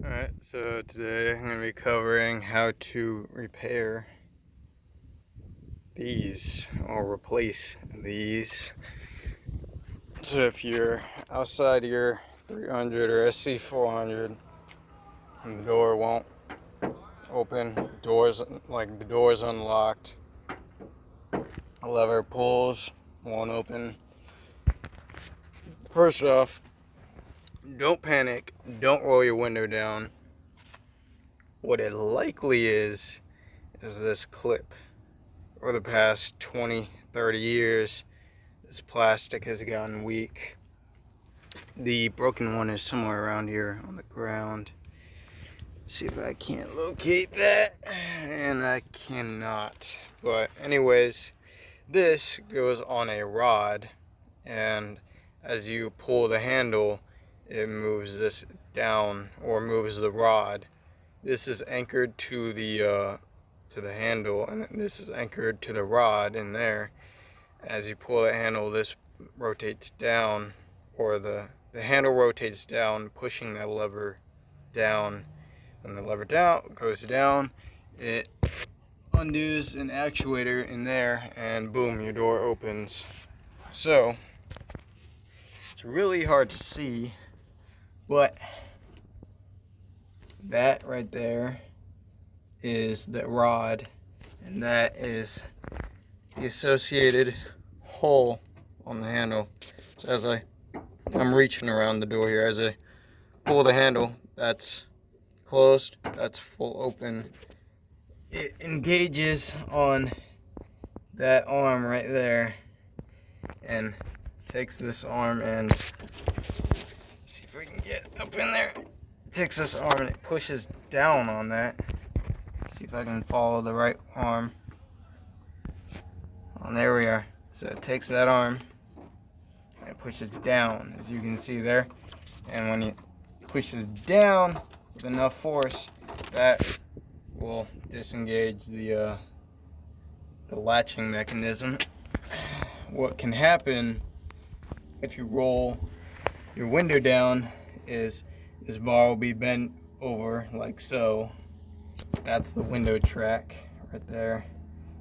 Alright, so today I'm going to be covering how to repair these or replace these. So if you're outside your 300 or SC400 and the door won't open, the door's unlocked, the lever pulls, won't open. First off, don't panic, don't roll your window down. What it likely is this clip. Over the past 20, 30 years, this plastic has gotten weak. The broken one is somewhere around here on the ground. Let's see if I can't locate that, and I cannot. But anyways, this goes on a rod, and as you pull the handle, it moves this down or moves the rod. This is anchored to the handle, and this is anchored to the rod in there. As you pull the handle, this rotates down, or the handle rotates down, pushing that lever down. When the lever goes down, it undoes an actuator in there, and boom, your door opens. So it's really hard to see, but that right there is the rod, and that is the associated hole on the handle. So as I'm reaching around the door here, as I pull the handle, that's closed, that's full open. It engages on that arm right there and takes this arm, and see if we can get up in there. It takes this arm and it pushes down on that. See if I can follow the right arm. Oh, there we are. So it takes that arm and it pushes down, as you can see there. And when it pushes down with enough force, that will disengage the latching mechanism. What can happen if you roll your window down is this bar will be bent over like so. That's the window track right there.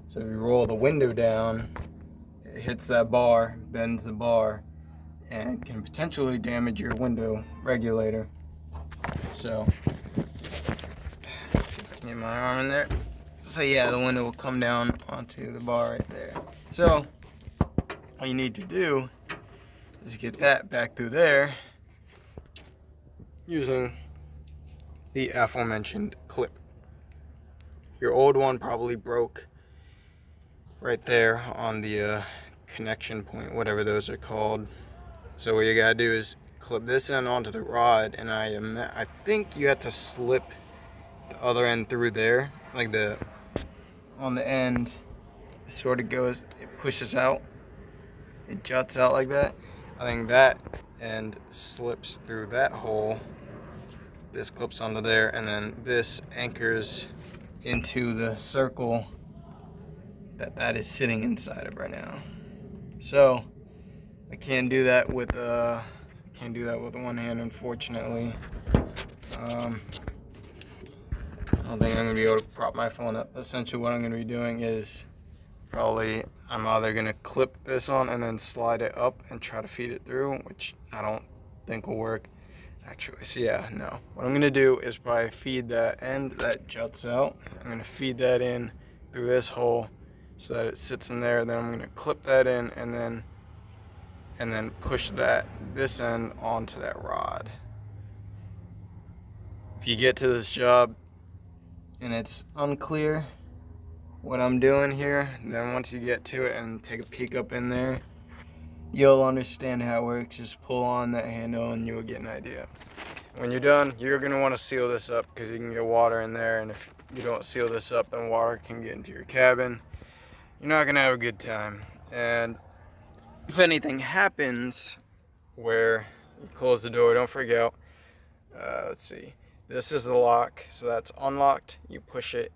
So if you roll the window down, it hits that bar, bends the bar, and can potentially damage your window regulator. So let's see if I can get my arm in there. So yeah, the window will come down onto the bar right there. So all you need to do is get that back through there using the aforementioned clip. Your old one probably broke right there on the connection point, whatever those are called. So what you gotta do is clip this end onto the rod, and I think you have to slip the other end through there, like on the end. It sort of goes, it pushes out, it juts out like that. I think that end slips through that hole. This clips onto there, and then this anchors into the circle that is sitting inside of right now. So I can't do that with one hand, unfortunately. I don't think I'm gonna be able to prop my phone up. Essentially what I'm gonna be doing is I'm either gonna clip this on and then slide it up and try to feed it through, which I don't think will work. Actually, so yeah, no. What I'm gonna do is probably feed that end that juts out. I'm gonna feed that in through this hole so that it sits in there. Then I'm gonna clip that in and then push this end onto that rod. If you get to this job and it's unclear what I'm doing here, then once you get to it and take a peek up in there, you'll understand how it works. Just pull on that handle and you'll get an idea. When you're done, you're going to want to seal this up because you can get water in there, and if you don't seal this up, then water can get into your cabin. You're not going to have a good time. And if anything happens where you close the door, don't freak out. Let's see. This is the lock, so that's unlocked. You push it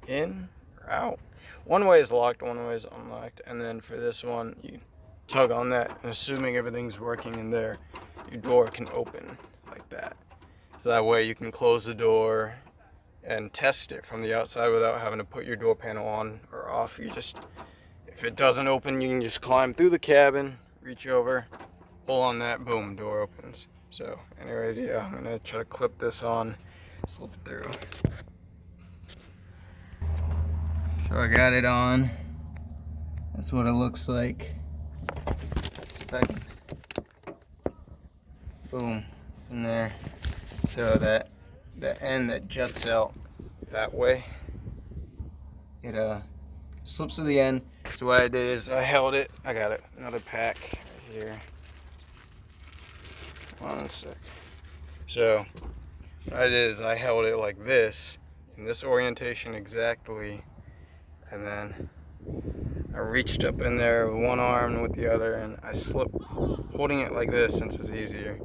in or out. One way is locked, one way is unlocked, and then for this one, you tug on that, and assuming everything's working in there, your door can open like that. So that way you can close the door and test it from the outside without having to put your door panel on or off. You just, if it doesn't open, you can just climb through the cabin, reach over, pull on that, boom, door opens. So anyways, yeah, I'm gonna try to clip this on, slip it through. So I got it on. That's what it looks like. See if I can, boom, in there. So that the end that juts out that way, it slips to the end. So what I did is I held it. I got it, another pack right here. One sec. So what I did is I held it like this, in this orientation exactly, and then I reached up in there with one arm and with the other, and I slipped, holding it like this since it's easier,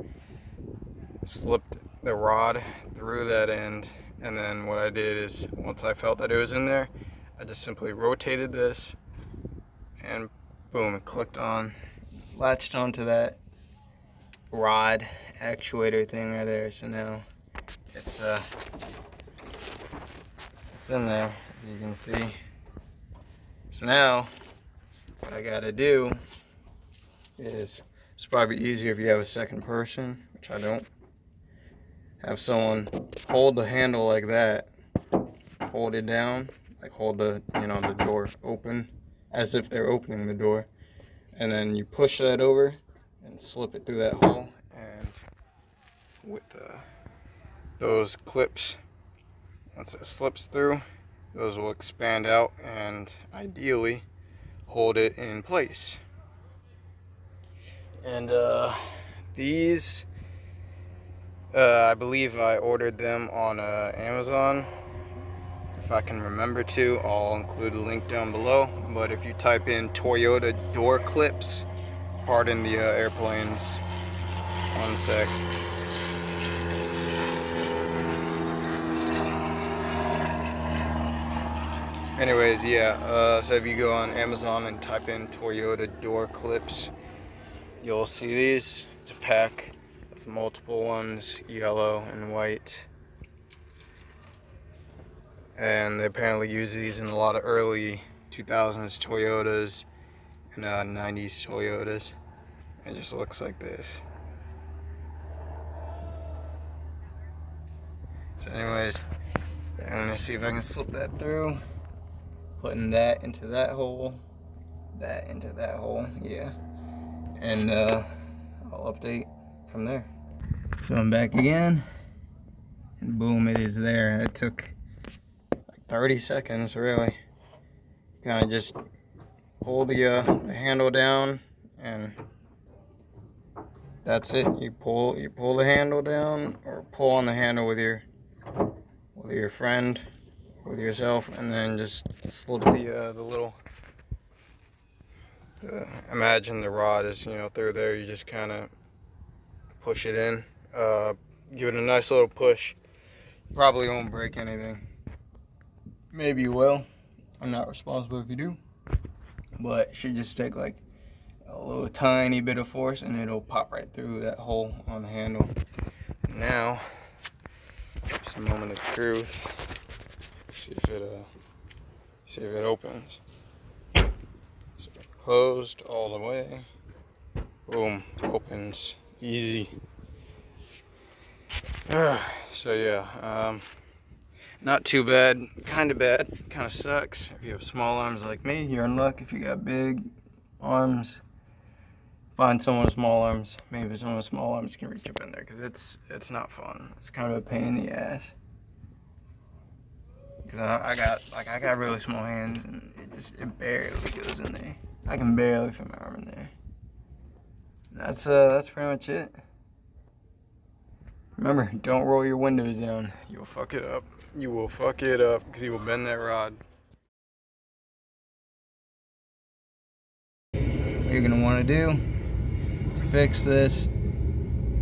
slipped the rod through that end. And then what I did is, once I felt that it was in there, I just simply rotated this, and boom, it clicked on, latched onto that rod actuator thing right there. So now it's in there, as you can see. So now what I gotta do is, it's probably easier if you have a second person, which I don't. Have someone hold the handle like that, hold it down, like hold the, you know, the door open as if they're opening the door, and then you push that over and slip it through that hole, and with those clips, once it slips through, those will expand out and ideally hold it in place. And these, I believe I ordered them on Amazon. If I can remember to, I'll include a link down below. But if you type in Toyota door clips, pardon the airplanes. One sec. Anyways, yeah, so if you go on Amazon and type in Toyota door clips, you'll see these. It's a pack of multiple ones, yellow and white. And they apparently use these in a lot of early 2000s Toyotas and 90s Toyotas. It just looks like this. So anyways, I'm gonna see if I can slip that through. Putting that into that hole, that into that hole, yeah. And I'll update from there. So I'm back again, and boom, it is there. It took like 30 seconds, really. Kind of just pull the handle down, and that's it. You pull the handle down, or pull on the handle with your friend, with yourself, and then just slip the little. Imagine the rod is, you know, through there. You just kind of push it in. Give it a nice little push. Probably won't break anything. Maybe you will. I'm not responsible if you do. But it should just take like a little tiny bit of force, and it'll pop right through that hole on the handle. Now, just a moment of truth. See if it opens. So closed all the way. Boom, opens easy. So yeah, not too bad. Kind of bad. Kind of sucks. If you have small arms like me, you're in luck. If you got big arms, find someone with small arms. Maybe someone with small arms can reach up in there, because it's not fun. It's kind of a pain in the ass. Because I got really small hands, and it barely goes in there. I can barely fit my arm in there. That's pretty much it. Remember, don't roll your windows down. You'll fuck it up. You will fuck it up, because you will bend that rod. What you're gonna want to do to fix this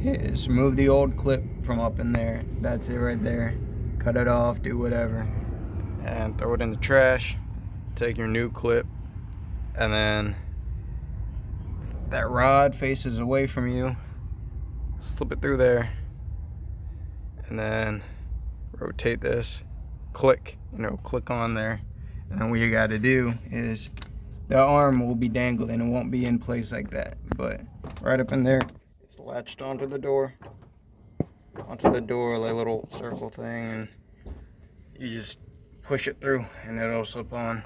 is remove the old clip from up in there. That's it right there. Cut it off, do whatever, and throw it in the trash. Take your new clip, and then that rod faces away from you. Slip it through there, and then rotate this, click, click on there. And then what you got to do is the arm will be dangled and it won't be in place like that. But right up in there, it's latched onto the door, like a little circle thing, and you just push it through and it'll slip on.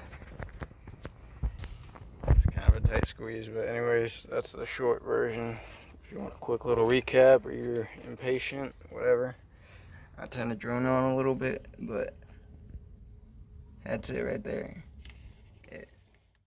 It's kind of a tight squeeze, but anyways, that's the short version. If you want a quick little recap or you're impatient, whatever. I tend to drone on a little bit, but that's it right there.